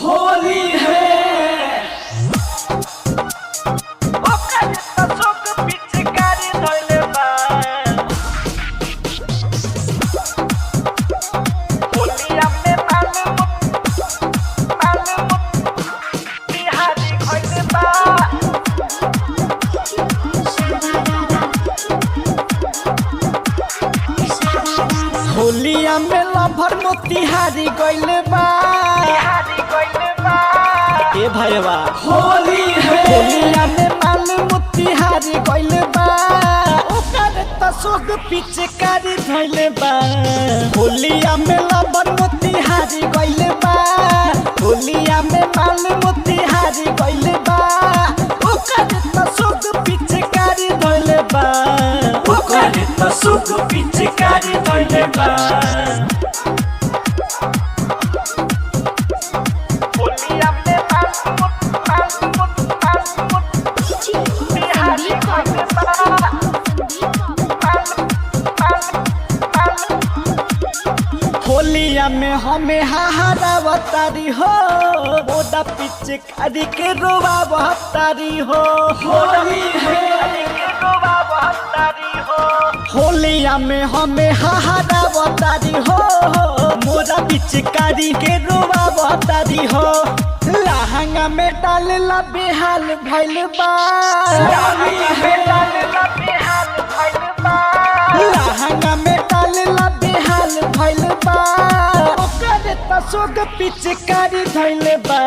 होली है होलिया में लभर मोतिहारी गइले बा ए भैया होली है होलिया में माल मोतिहारी गइले बा ओकर तसोग पिचकारी धइले बा होलिया में लभर मोतिहारी गइले बा होलिया में माल मोतिहारी गइले बा ओकर तसोग पिचकारी धइले बा ओकर तसोग पिचकारी धइले बा होलिया में हमें हाहारावतारी हो बोदा पिचकारी के रोवावतारी हो होली है होलिया में हमें हाहारावतारी हो मोरा पिचकारी के रोवावतारी हो लहंगा में डालला बेहाल भइल बा लहंगा में डालला बेहाल भइल बा ओकर तसोग पिचकारी धइले बा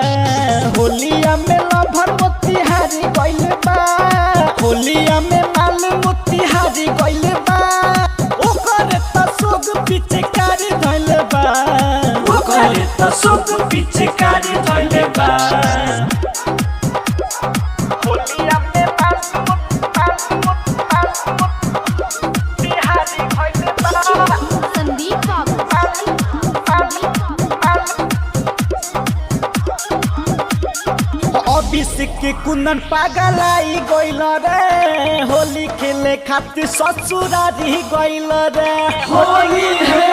होलिया में लभर मोतिहारी गइले बा होलिया में माल मोतिहारी गइले बा ओकर तसोग पिचकारी धइले बा ओकर तसोग पिचकारी धइले बा होलिया में अभिषेक के कुंदन पागलाई गइल रे होली खेले खातिर ससुरारी गइल रे होली है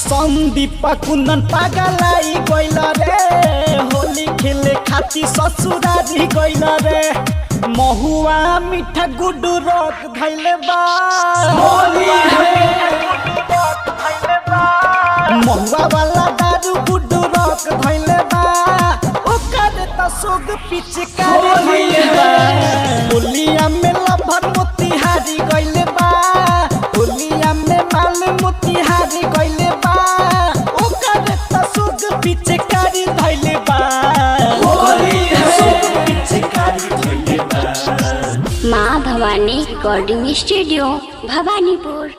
संदीप कुंदन पागलाई गइल रे होली खेले खातिर ससुरारी गइल रे महुआ मीठा गुडू रख धइले बा होली है महुआ वाला दारू गुडू रख धइले बा ओकर तसोग पिचकारी धइले बा होलिया में लभर मोतिहारी गइले बा होलिया में माल मोतिहारी गइले बा ओकर तसोग पिचकारी धइले बा होलिया में पिचकारी धइले बा माँ भवानी रिकॉर्डिंग स्टूडियो भवानीपुर।